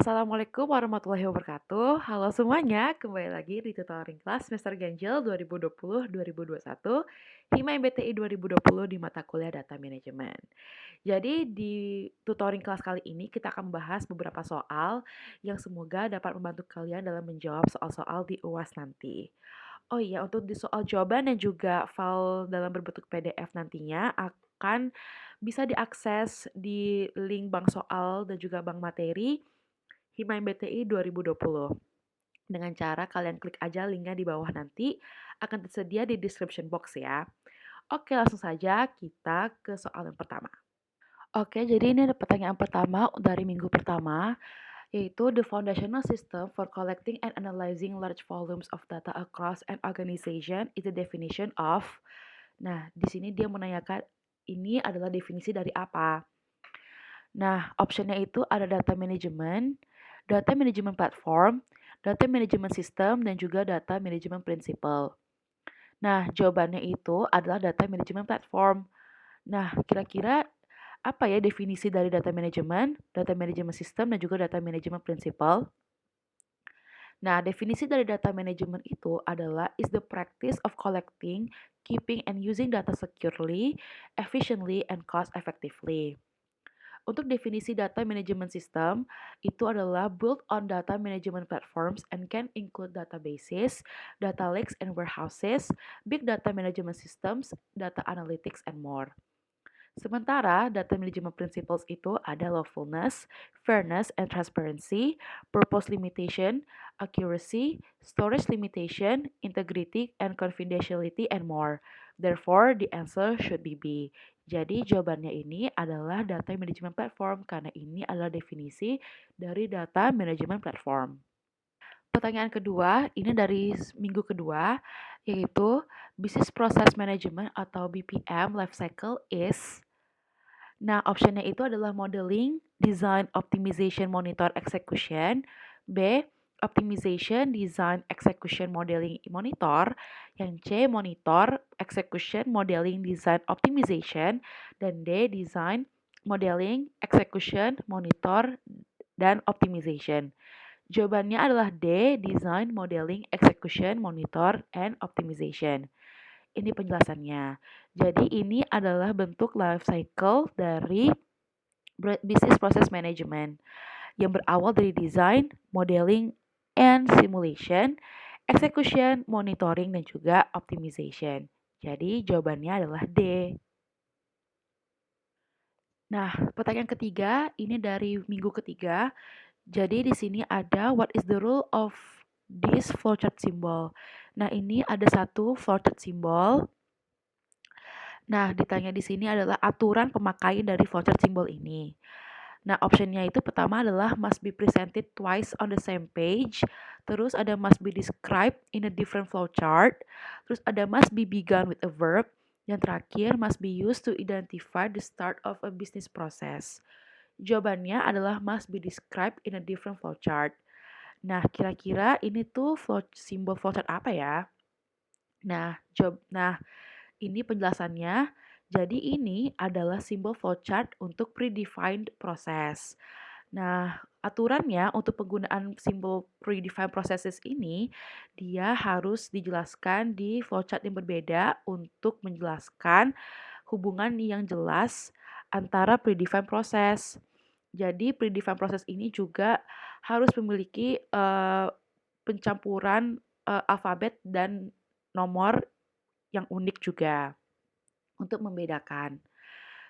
Assalamualaikum warahmatullahi wabarakatuh. Halo semuanya, kembali lagi di tutoring kelas semester ganjil 2020-2021 Hima MBTI 2020 di mata kuliah Data Management. Jadi di tutoring kelas kali ini kita akan membahas beberapa soal yang semoga dapat membantu kalian dalam menjawab soal-soal di UAS nanti. Oh iya, untuk di soal jawaban dan juga file dalam berbentuk PDF nantinya akan bisa diakses di link bank soal dan juga bank materi Hima MBTI 2020. Dengan cara kalian klik aja linknya di bawah nanti, akan tersedia di description box ya. Oke, langsung saja kita ke soal yang pertama. Oke, jadi ini ada pertanyaan pertama dari minggu pertama, yaitu the foundational system for collecting and analyzing large volumes of data across an organization is the definition of. Nah, di sini dia menanyakan ini adalah definisi dari apa. Nah, optionnya itu ada data management platform, data management system, dan juga data management principle. Nah, jawabannya itu adalah data management platform. Nah, kira-kira apa ya definisi dari data management system, dan juga data management principle? Nah, definisi dari data management itu adalah is the practice of collecting, keeping, and using data securely, efficiently, and cost effectively. Untuk definisi data management system, itu adalah built on data management platforms and can include databases, data lakes and warehouses, big data management systems, data analytics, and more. Sementara data management principles itu ada lawfulness, fairness and transparency, purpose limitation, accuracy, storage limitation, integrity and confidentiality and more. Therefore, the answer should be B. Jadi jawabannya ini adalah data management platform karena ini adalah definisi dari data management platform. Pertanyaan kedua, ini dari minggu kedua, yaitu Business Process Management atau BPM life cycle is. Nah, optionnya itu adalah modeling, design, optimization, monitor, execution. B, optimization, design, execution, modeling, monitor. Yang C, monitor, execution, modeling, design, optimization. Dan D, design, modeling, execution, monitor, dan optimization. Jawabannya adalah D, design, modeling, execution, monitor, and optimization. Ini penjelasannya. Jadi ini adalah bentuk life cycle dari business process management yang berawal dari design, modeling, and simulation, execution, monitoring, dan juga optimization. Jadi jawabannya adalah D. Nah, pertanyaan ketiga ini dari minggu ketiga. Jadi di sini ada what is the rule of this flowchart symbol. Nah, ini ada satu flowchart symbol. Nah, ditanya di sini adalah aturan pemakaian dari flowchart symbol ini. Nah, optionnya itu pertama adalah must be presented twice on the same page. Terus ada must be described in a different flowchart. Terus ada must be begun with a verb. Yang terakhir must be used to identify the start of a business process. Jawabannya adalah must be described in a different flowchart. Nah, kira-kira ini tuh simbol flowchart apa ya? Nah, ini penjelasannya. Jadi ini adalah simbol flowchart untuk predefined process. Nah, aturannya untuk penggunaan simbol predefined processes ini, dia harus dijelaskan di flowchart yang berbeda untuk menjelaskan hubungan yang jelas antara predefined process. Jadi predefined process ini juga harus memiliki pencampuran alfabet dan nomor yang unik juga untuk membedakan.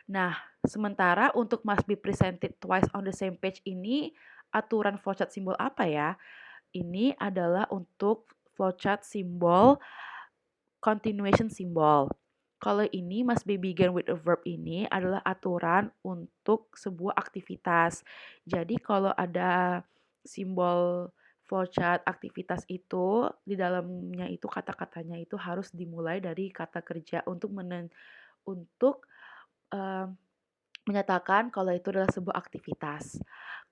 Nah, sementara untuk must be presented twice on the same page ini aturan flowchart simbol apa ya? Ini adalah untuk flowchart simbol continuation symbol. Kalau ini must be begin with a verb ini adalah aturan untuk sebuah aktivitas. Jadi kalau ada simbol flowchart aktivitas itu di dalamnya itu kata-katanya itu harus dimulai dari kata kerja untuk menyatakan kalau itu adalah sebuah aktivitas.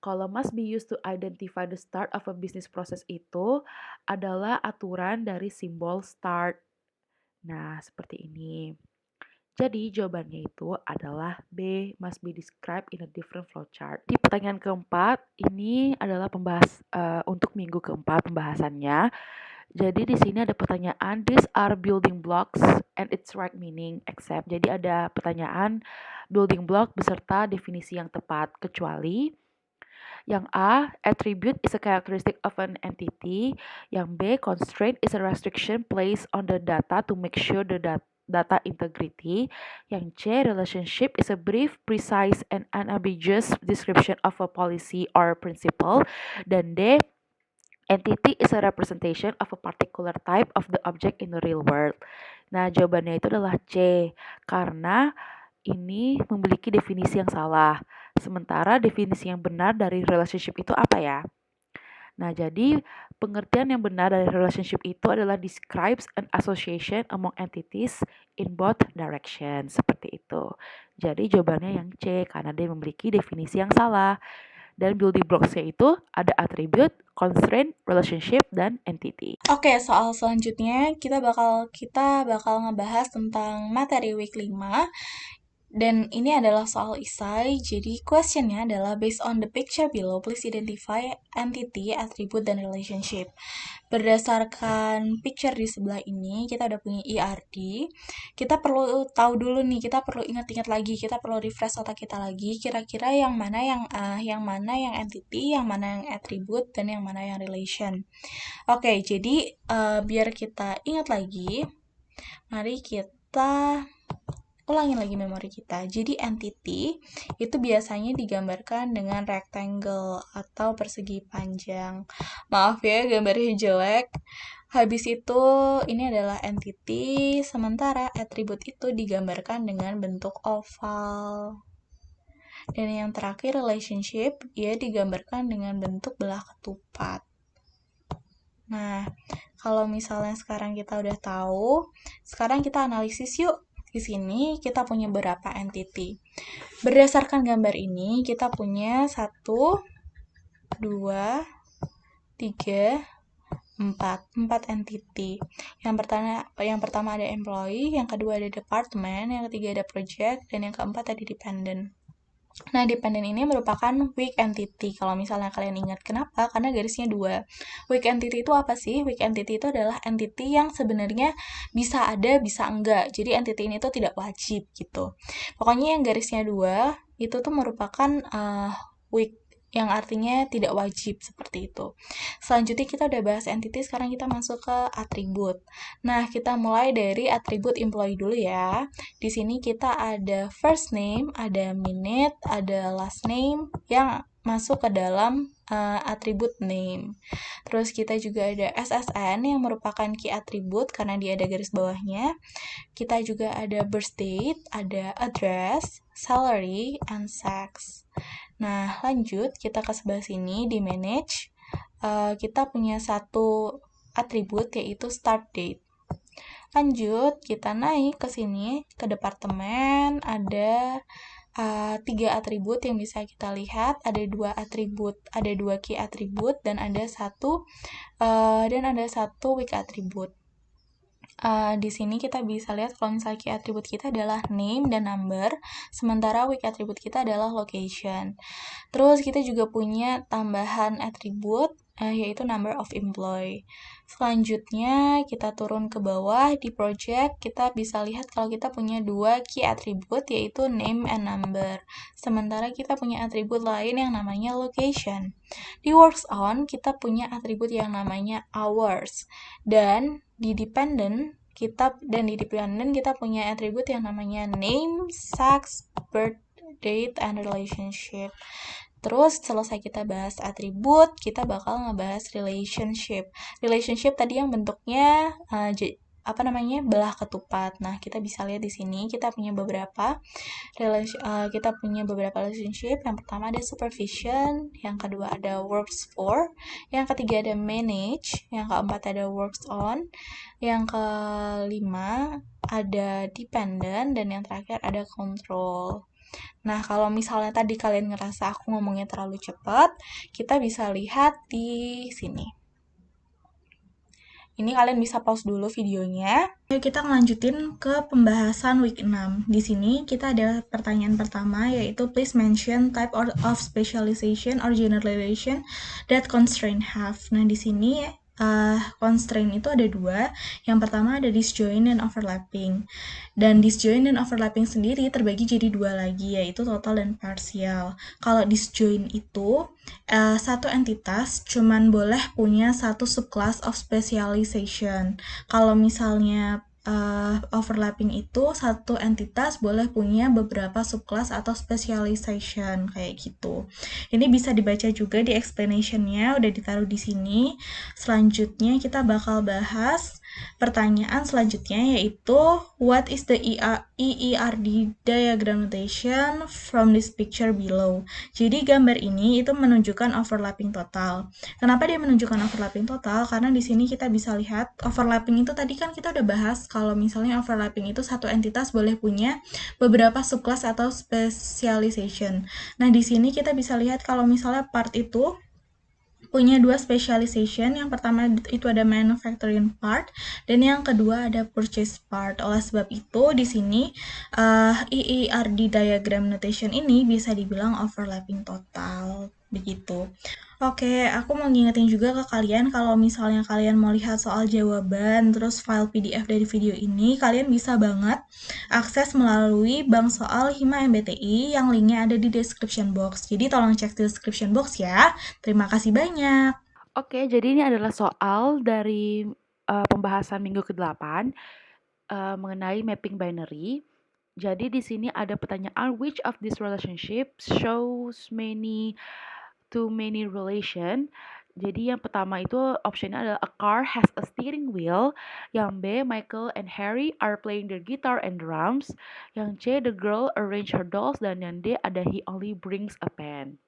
Kalau must be used to identify the start of a business process itu adalah aturan dari simbol start. Nah, seperti ini. Jadi jawabannya itu adalah B, must be described in a different flowchart. Di pertanyaan keempat, ini adalah untuk minggu keempat pembahasannya. Jadi di sini ada pertanyaan, these are building blocks and its right meaning except. Jadi ada pertanyaan building block beserta definisi yang tepat, kecuali yang A, attribute is a characteristic of an entity. Yang B, constraint is a restriction placed on the data to make sure the data integrity. Yang C, relationship is a brief, precise, and unambiguous description of a policy or principle. Dan D, entity is a representation of a particular type of the object in the real world. Nah, jawabannya itu adalah C, karena ini memiliki definisi yang salah. Sementara definisi yang benar dari relationship itu apa ya? Nah, jadi pengertian yang benar dari relationship itu adalah describes an association among entities in both directions. Seperti itu. Jadi jawabannya yang C, karena dia memiliki definisi yang salah. Dan building blocks-nya itu ada attribute, constraint, relationship, dan entity. Oke, soal selanjutnya kita bakal ngebahas tentang materi week 5. Dan ini adalah soal esai, jadi questionnya adalah based on the picture below, please identify entity, attribute, dan relationship. Berdasarkan picture di sebelah ini, kita udah punya ERD. Kita perlu tahu dulu nih, kita perlu ingat-ingat lagi, kita perlu refresh otak kita lagi, kira-kira yang mana yang entity, yang mana yang attribute, dan yang mana yang relation. Oke, jadi biar kita ingat lagi, mari kita ulangin lagi memori kita. Jadi entity itu biasanya digambarkan dengan rectangle atau persegi panjang. Maaf ya, gambarnya jelek. Habis itu ini adalah entity, sementara atribut itu digambarkan dengan bentuk oval. Dan yang terakhir relationship, ia digambarkan dengan bentuk belah ketupat. Nah, kalau misalnya sekarang kita udah tahu, sekarang kita analisis yuk. Di sini kita punya beberapa entity. Berdasarkan gambar ini, kita punya 1, 2, 3, 4 entity. Yang pertama ada employee, yang kedua ada department, yang ketiga ada project, dan yang keempat ada dependent. Nah, dependent ini merupakan weak entity. Kalau misalnya kalian ingat, kenapa? Karena garisnya 2. Weak entity itu apa sih? Weak entity itu adalah entity yang sebenarnya bisa ada, bisa enggak. Jadi entity ini tuh tidak wajib gitu. Pokoknya yang garisnya 2 itu tuh merupakan weak, yang artinya tidak wajib, seperti itu. Selanjutnya kita udah bahas entity, sekarang kita masuk ke atribut. Nah, kita mulai dari atribut employee dulu ya. Di sini kita ada first name, ada minute, ada last name yang masuk ke dalam atribut name. Terus kita juga ada SSN yang merupakan key attribute karena dia ada garis bawahnya. Kita juga ada birth date, ada address, salary, and sex. Nah, lanjut kita ke sebelah sini di manage. Kita punya satu atribut yaitu start date. Lanjut, kita naik ke sini ke departemen, ada 3 atribut yang bisa kita lihat, ada 2 atribut, ada 2 key atribut dan ada satu weak atribut. Di sini kita bisa lihat kalau misalnya key atribut kita adalah name dan number, sementara weak atribut kita adalah location. Terus kita juga punya tambahan atribut yaitu number of employee. Selanjutnya kita turun ke bawah di project, kita bisa lihat kalau kita punya 2 key atribut yaitu name and number. Sementara kita punya atribut lain yang namanya location. Di works on kita punya atribut yang namanya hours. Dan di dependent kita punya atribut yang namanya name, sex, birth date, and relationship. Terus selesai kita bahas atribut, kita bakal ngebahas relationship. Relationship tadi yang bentuknya belah ketupat. Nah, kita bisa lihat di sini kita punya beberapa relationship. Yang pertama ada supervision, yang kedua ada works for, yang ketiga ada manage, yang keempat ada works on, yang kelima ada dependent, dan yang terakhir ada control. Nah, kalau misalnya tadi kalian ngerasa aku ngomongnya terlalu cepat, kita bisa lihat di sini. Ini kalian bisa pause dulu videonya. Yuk kita lanjutin ke pembahasan week 6. Di sini kita ada pertanyaan pertama yaitu please mention type of specialization or generalization that constraint have. Nah, di sini constraint itu ada dua. Yang pertama ada disjoint dan overlapping. Dan disjoint dan overlapping sendiri terbagi jadi dua lagi, yaitu total dan parsial. Kalau disjoint itu, satu entitas cuman boleh punya satu subclass of specialization. Kalau misalnya overlapping itu satu entitas boleh punya beberapa subclass atau specialization kayak gitu. Ini bisa dibaca juga di explanation-nya, udah ditaruh di sini. Selanjutnya kita bakal bahas pertanyaan selanjutnya yaitu what is the EERD diagram notation from this picture below. Jadi gambar ini itu menunjukkan overlapping total. Kenapa dia menunjukkan overlapping total? Karena di sini kita bisa lihat overlapping itu tadi kan kita udah bahas kalau misalnya overlapping itu satu entitas boleh punya beberapa subclass atau specialization. Nah, di sini kita bisa lihat kalau misalnya part itu punya dua specialization. Yang pertama itu ada manufacturing part dan yang kedua ada purchase part. Oleh sebab itu di sini EERD diagram notation ini bisa dibilang overlapping total begitu. Oke, aku mau ngingetin juga ke kalian kalau misalnya kalian mau lihat soal jawaban terus file PDF dari video ini, kalian bisa banget akses melalui bank soal Hima MBTI yang linknya ada di description box. Jadi tolong cek di description box ya. Terima kasih banyak. Oke, jadi ini adalah soal dari pembahasan minggu ke-8 mengenai mapping binary. Jadi di sini ada pertanyaan which of these relationships shows too many relation. Jadi yang pertama itu optionnya adalah a car has a steering wheel. Yang B, Michael and Harry are playing their guitar and drums. Yang C, the girl arrange her dolls. Dan yang D ada he only brings a pen.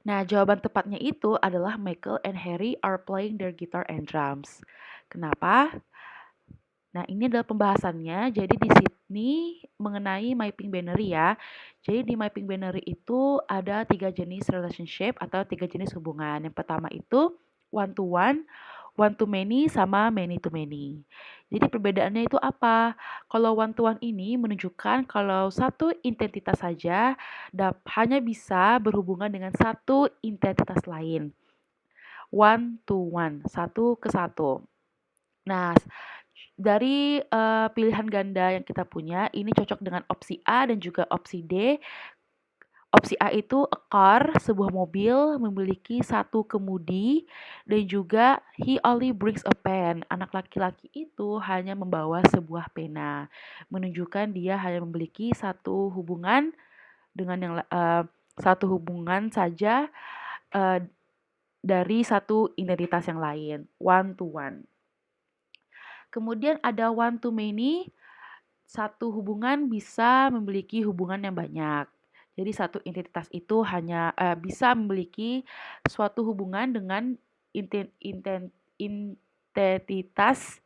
Nah, jawaban tepatnya itu adalah Michael and Harry are playing their guitar and drums. Kenapa? Nah, ini adalah pembahasannya. Jadi di sini mengenai mapping binary ya. Jadi di mapping binary itu ada 3 jenis relationship atau 3 jenis hubungan. Yang pertama itu one to one to many, sama many to many. Jadi perbedaannya itu apa? Kalau one to one ini menunjukkan kalau satu identitas saja hanya bisa berhubungan dengan satu identitas lain. One to one, satu ke satu. Nah, dari pilihan ganda yang kita punya, ini cocok dengan opsi A dan juga opsi D. Opsi A itu a car, sebuah mobil memiliki satu kemudi, dan juga he only brings a pen. Anak laki-laki itu hanya membawa sebuah pena, menunjukkan dia hanya memiliki satu hubungan dengan satu hubungan saja dari satu identitas yang lain, one to one. Kemudian ada one to many, satu hubungan bisa memiliki hubungan yang banyak. Jadi satu identitas itu hanya bisa memiliki suatu hubungan dengan identitas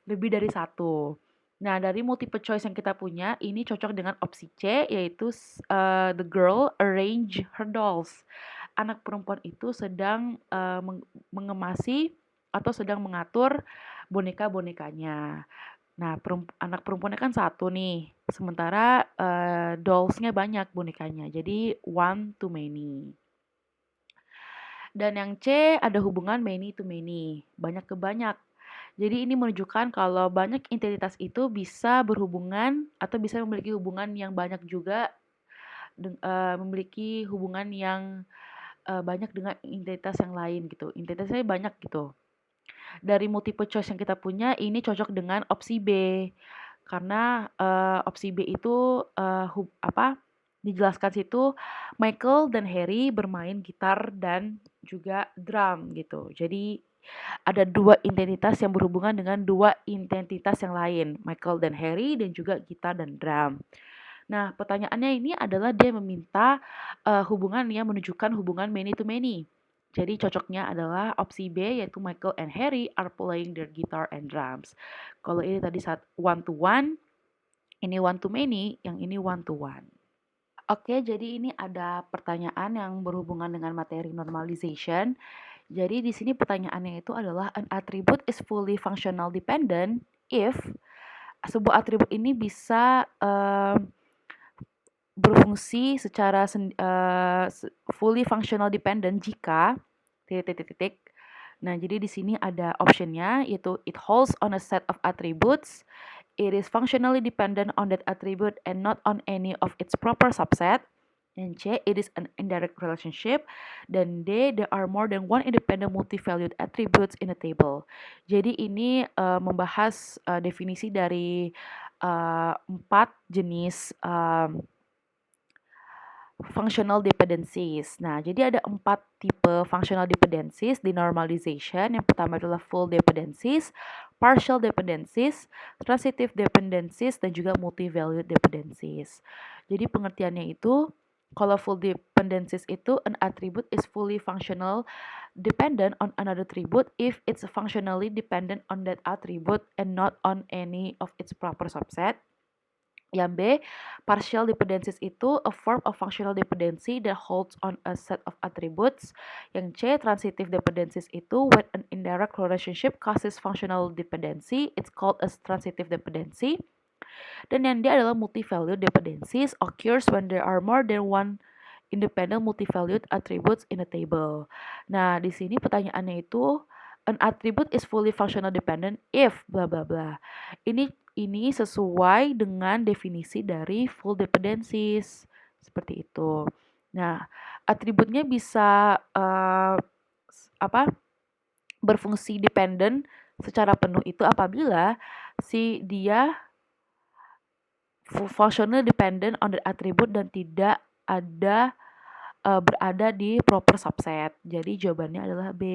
lebih dari satu. Nah, dari multiple choice yang kita punya, ini cocok dengan opsi C, yaitu the girl arrange her dolls. Anak perempuan itu sedang mengemasi atau sedang mengatur boneka-bonekanya. Nah, anak perempuannya kan satu nih, sementara dolls-nya banyak bonekanya, jadi one to many. Dan yang C ada hubungan many to many, banyak ke banyak. Jadi ini menunjukkan kalau banyak identitas itu bisa berhubungan atau bisa memiliki hubungan yang banyak juga, memiliki hubungan yang banyak dengan identitas yang lain gitu. Identitasnya banyak gitu. Dari multiple choice yang kita punya, ini cocok dengan opsi B. Karena opsi B itu dijelaskan situ Michael dan Harry bermain gitar dan juga drum gitu. Jadi ada dua identitas yang berhubungan dengan dua identitas yang lain, Michael dan Harry dan juga gitar dan drum. Nah, pertanyaannya ini adalah dia meminta hubungan yang menunjukkan hubungan many to many. Jadi cocoknya adalah opsi B yaitu Michael and Harry are playing their guitar and drums. Kalau ini tadi saat one to one, ini one to many, yang ini one to one. Oke, jadi ini ada pertanyaan yang berhubungan dengan materi normalization. Jadi di sini pertanyaannya itu adalah an attribute is fully functional dependent if sebuah atribut ini bisa berfungsi secara fully functional dependent jika titik-titik-titik. Nah, jadi di sini ada optionnya yaitu it holds on a set of attributes, it is functionally dependent on that attribute and not on any of its proper subset. Dan C, it is an indirect relationship. Dan D, there are more than one independent multi-valued attributes in a table. Jadi ini membahas definisi dari 4 jenis functional dependencies. Nah, jadi ada 4 tipe functional dependencies di normalization. Yang pertama adalah full dependencies, partial dependencies, transitive dependencies, dan juga multi-valued dependencies. Jadi pengertiannya itu, kalau full dependencies itu, an attribute is fully functional dependent on another attribute if it's functionally dependent on that attribute and not on any of its proper subset. Yang B, partial dependencies itu a form of functional dependency that holds on a set of attributes. Yang C, transitive dependencies itu when an indirect relationship causes functional dependency, it's called a transitive dependency. Dan yang D adalah multi-valued dependencies occurs when there are more than one independent multi-valued attributes in a table. Nah, di sini pertanyaannya itu an attribute is fully functional dependent if bla bla bla. Ini sesuai dengan definisi dari full dependencies seperti itu. Nah, atributnya bisa berfungsi dependent secara penuh itu apabila si dia functional dependent on the attribute dan tidak ada berada di proper subset. Jadi jawabannya adalah B.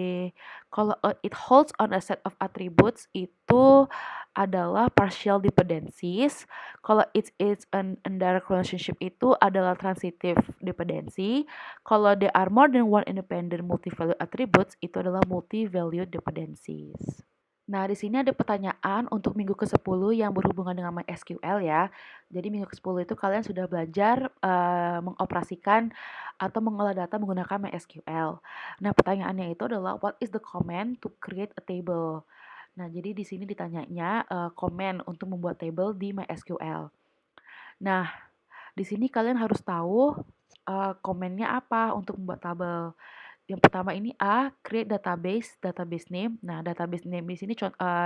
Kalau it holds on a set of attributes itu adalah partial dependencies. Kalau it's an indirect relationship itu adalah transitive dependency. Kalau there are more than one independent multi-valued attributes itu adalah multi-valued dependencies. Nah, di sini ada pertanyaan untuk minggu ke-10 yang berhubungan dengan MySQL ya. Jadi minggu ke-10 itu kalian sudah belajar mengoperasikan atau mengolah data menggunakan MySQL. Nah, pertanyaannya itu adalah what is the command to create a table? Nah, jadi di sini ditanyanya command untuk membuat table di MySQL. Nah, di sini kalian harus tahu command-nya apa untuk membuat tabel. Yang pertama ini A, create database name. Nah, database name di sini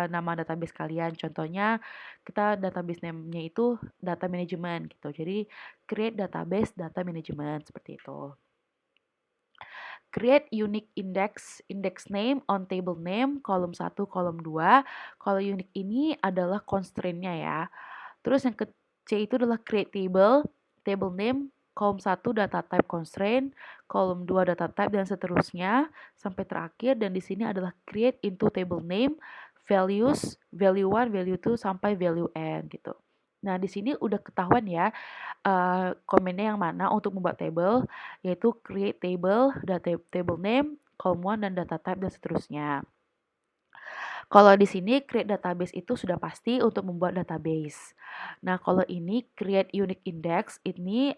nama database kalian. Contohnya kita database name-nya itu data management gitu. Jadi create database data management seperti itu. Create unique index name on table name, kolom 1, kolom 2. Kalau unique ini adalah constraint-nya ya. Terus yang ke C itu adalah create table name, kolom 1 data type constraint, kolom 2 data type dan seterusnya sampai terakhir, dan di sini adalah create into table name, values, value 1, value 2 sampai value n gitu. Nah, di sini udah ketahuan ya komennya yang mana untuk membuat table, yaitu create table, table name, column 1 dan data type dan seterusnya. Kalau di sini create database itu sudah pasti untuk membuat database. Nah, kalau ini create unique index ini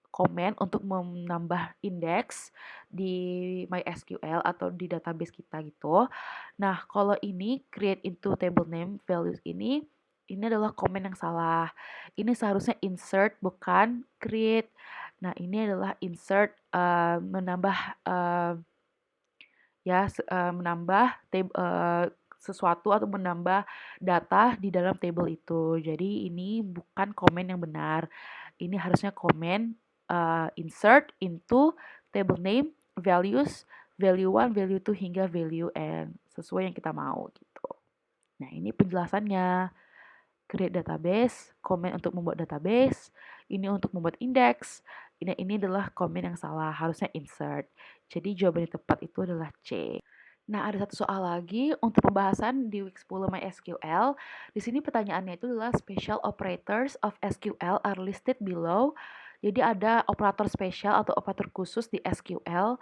komen untuk menambah indeks di MySQL atau di database kita gitu. Nah, kalau ini create into table name values ini adalah komen yang salah. Ini seharusnya insert bukan create. Nah, ini adalah insert menambah menambah sesuatu atau menambah data di dalam table itu. Jadi ini bukan komen yang benar. Ini harusnya komen insert into table name, values, value 1, value 2 hingga value n sesuai yang kita mau gitu. Nah, ini penjelasannya. Create database, komen untuk membuat database, ini untuk membuat indeks. Ini adalah komen yang salah, harusnya insert. Jadi jawaban yang tepat itu adalah C. Nah, ada satu soal lagi untuk pembahasan di week 10 MySQL. Di sini pertanyaannya itu adalah special operators of SQL are listed below. Jadi ada operator spesial atau operator khusus di SQL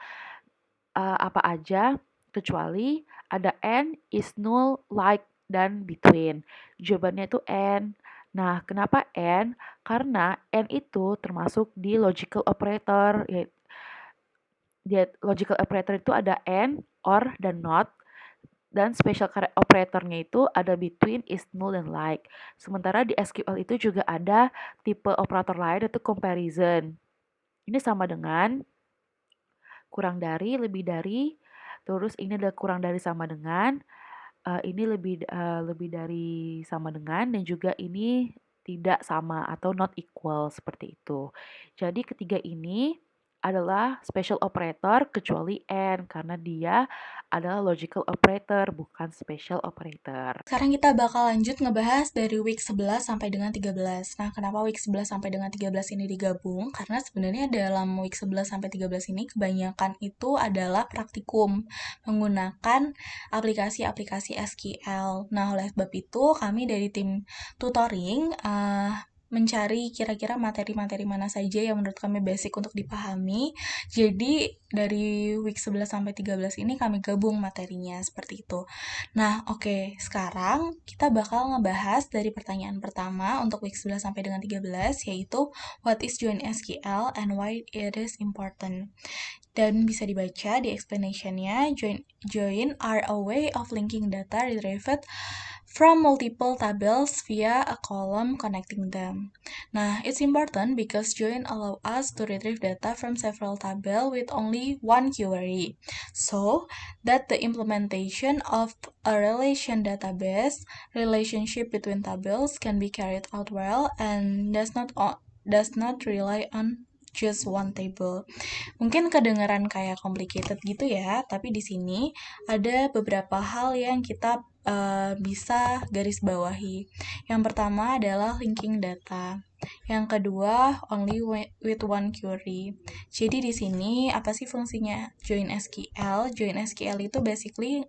apa aja, kecuali ada and, is, null, like, dan between. Jawabannya itu and. Nah, kenapa and? Karena and itu termasuk di logical operator, logical operator itu ada and, or, dan not. Dan special operatornya itu ada between, is, null, dan like. Sementara di SQL itu juga ada tipe operator lain, yaitu comparison. Ini sama dengan kurang dari, lebih dari, terus ini adalah kurang dari sama dengan, ini lebih dari sama dengan, dan juga ini tidak sama atau not equal, seperti itu. Jadi ketiga ini adalah special operator kecuali and, karena dia adalah logical operator, bukan special operator. Sekarang kita bakal lanjut ngebahas dari week 11 sampai dengan 13. Nah, kenapa week 11 sampai dengan 13 ini digabung? Karena sebenarnya dalam week 11 sampai 13 ini kebanyakan itu adalah praktikum menggunakan aplikasi-aplikasi SQL. Nah, oleh sebab itu kami dari tim tutoring mencari kira-kira materi-materi mana saja yang menurut kami basic untuk dipahami. Jadi dari week 11 sampai 13 ini kami gabung materinya seperti itu. Nah, oke, sekarang kita bakal ngebahas dari pertanyaan pertama untuk week 11 sampai dengan 13, yaitu what is join SQL and why it is important. Dan bisa dibaca di explanation-nya, join are a way of linking data retrieved from multiple tables via a column connecting them. Nah, it's important because join allow us to retrieve data from several tables with only one query. So, that the implementation of a relation database relationship between tables can be carried out well and does not rely on just one table. Mungkin kedengaran kayak complicated gitu ya, tapi di sini ada beberapa hal yang kita bisa garis bawahi. Yang pertama adalah linking data. Yang kedua, only with one query. Jadi di sini apa sih fungsinya join SQL? Join SQL itu basically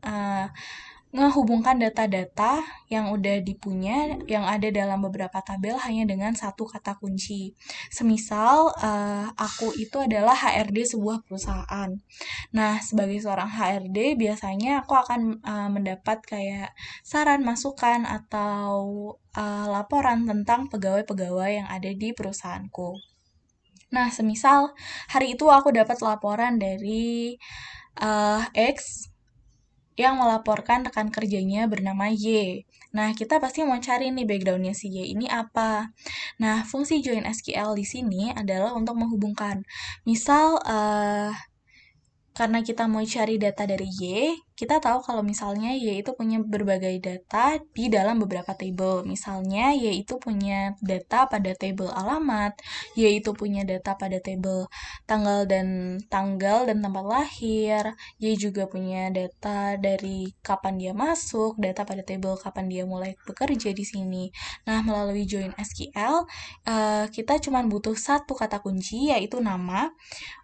ngehubungkan data-data yang udah dipunya, yang ada dalam beberapa tabel hanya dengan satu kata kunci. Semisal, aku itu adalah HRD sebuah perusahaan. Nah, sebagai seorang HRD, biasanya aku akan mendapat kayak saran, masukan, atau laporan tentang pegawai-pegawai yang ada di perusahaanku. Nah, semisal hari itu aku dapat laporan dari X yang melaporkan rekan kerjanya bernama Y. Nah, kita pasti mau cari nih background-nya si Y ini apa. Nah, fungsi join SQL di sini adalah untuk menghubungkan. Misal, karena kita mau cari data dari Y, kita tahu kalau misalnya Y itu punya berbagai data di dalam beberapa table. Misalnya Y itu punya data pada table alamat, Y itu punya data pada table tanggal dan tempat lahir, Y juga punya data dari kapan dia masuk, data pada table kapan dia mulai bekerja di sini. Nah, melalui join SQL, kita cuma butuh satu kata kunci, yaitu nama,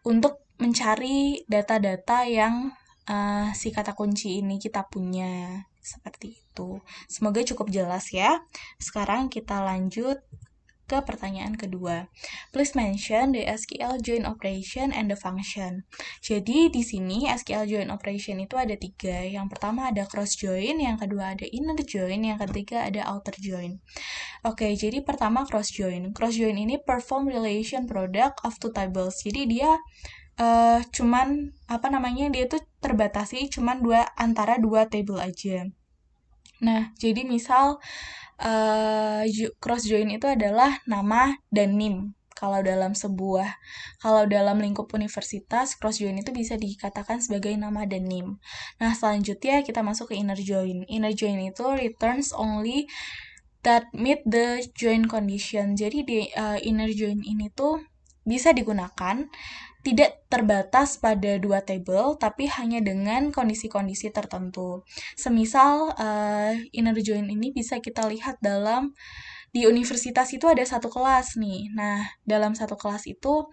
untuk mencari data-data yang si kata kunci ini kita punya. Seperti itu. Semoga cukup jelas ya. Sekarang kita lanjut ke pertanyaan kedua. Please mention the SQL join operation and the function. Jadi di sini SQL join operation itu ada 3. Yang pertama ada cross join, yang kedua ada inner join, yang ketiga ada outer join. Oke, jadi pertama cross join. Cross join ini perform relation product of two tables. Jadi dia dia tuh terbatasi cuman antara dua table aja. Nah, jadi misal cross join itu adalah nama dan NIM. Kalau dalam lingkup universitas, cross join itu bisa dikatakan sebagai nama dan NIM. Nah, selanjutnya kita masuk ke inner join. Inner join itu returns only that meet the join condition. Jadi di inner join ini tuh bisa digunakan tidak terbatas pada dua table, tapi hanya dengan kondisi-kondisi tertentu. Semisal, inner join ini bisa kita lihat di universitas itu ada satu kelas nih. Nah, dalam satu kelas itu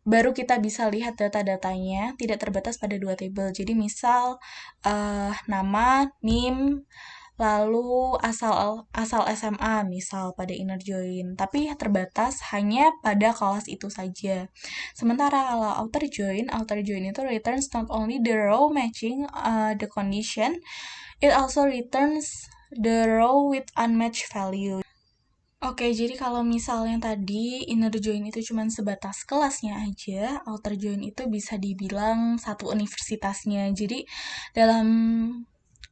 baru kita bisa lihat data-datanya tidak terbatas pada dua table. Jadi misal nama, NIM, lalu asal SMA misal pada inner join, tapi terbatas hanya pada kelas itu saja. Sementara kalau outer join itu returns not only the row matching the condition, it also returns the row with unmatched value. Oke, jadi kalau misalnya tadi inner join itu cuma sebatas kelasnya aja, outer join itu bisa dibilang satu universitasnya. Jadi dalam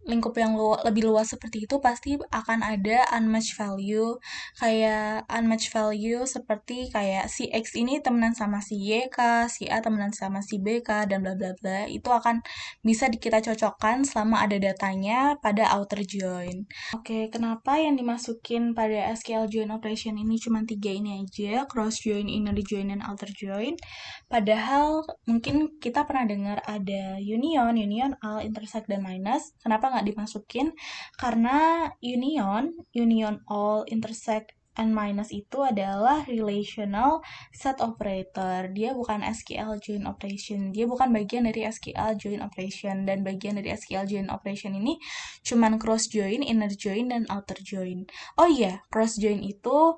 lingkup yang lebih luas seperti itu pasti akan ada unmatched value, kayak unmatched value seperti kayak si X ini temenan sama si YK, si A temenan sama si BK, dan bla bla bla. Itu akan bisa kita cocokkan selama ada datanya pada outer join. Oke, kenapa yang dimasukin pada SQL join operation ini cuma tiga ini aja, cross join, inner join, dan outer join? Padahal mungkin kita pernah dengar ada union, union all, intersect, dan minus. Kenapa nggak dimasukin? Karena union, union all, intersect, and minus itu adalah relational set operator. Dia bukan SQL join operation. Dia bukan bagian dari SQL join operation. Dan bagian dari SQL join operation ini cuman cross join, inner join, dan outer join. Oh iya, cross join itu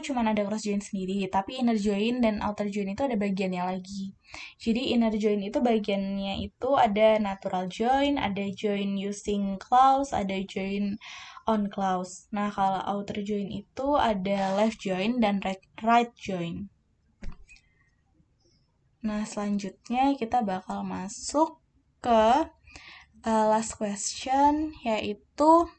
cuman ada cross join sendiri, tapi inner join dan outer join itu ada bagiannya lagi. Jadi inner join itu bagiannya itu ada natural join, ada join using clause, ada join on clause. Nah, kalau outer join itu ada left join dan right join. Nah, selanjutnya kita bakal masuk ke last question, yaitu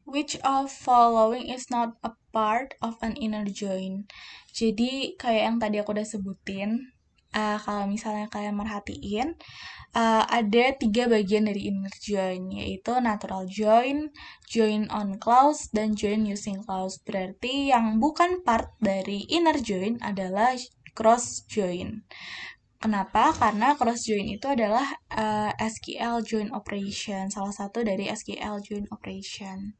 which of following is not a part of an inner join? Jadi kayak yang tadi aku udah sebutin, kalau misalnya kalian merhatiin, ada tiga bagian dari inner join, yaitu natural join, join on clause, dan join using clause. Berarti yang bukan part dari inner join adalah cross join. Kenapa? Karena cross join itu adalah SQL join operation, salah satu dari SQL join operation.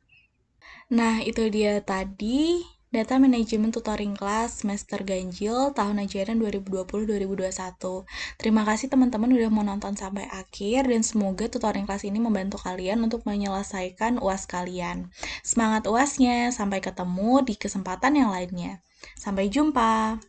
Nah, itu dia tadi Data Manajemen Tutoring Class Semester Ganjil tahun ajaran 2020-2021. Terima kasih teman-teman udah mau nonton sampai akhir dan semoga tutoring kelas ini membantu kalian untuk menyelesaikan UAS kalian. Semangat UASnya, sampai ketemu di kesempatan yang lainnya. Sampai jumpa!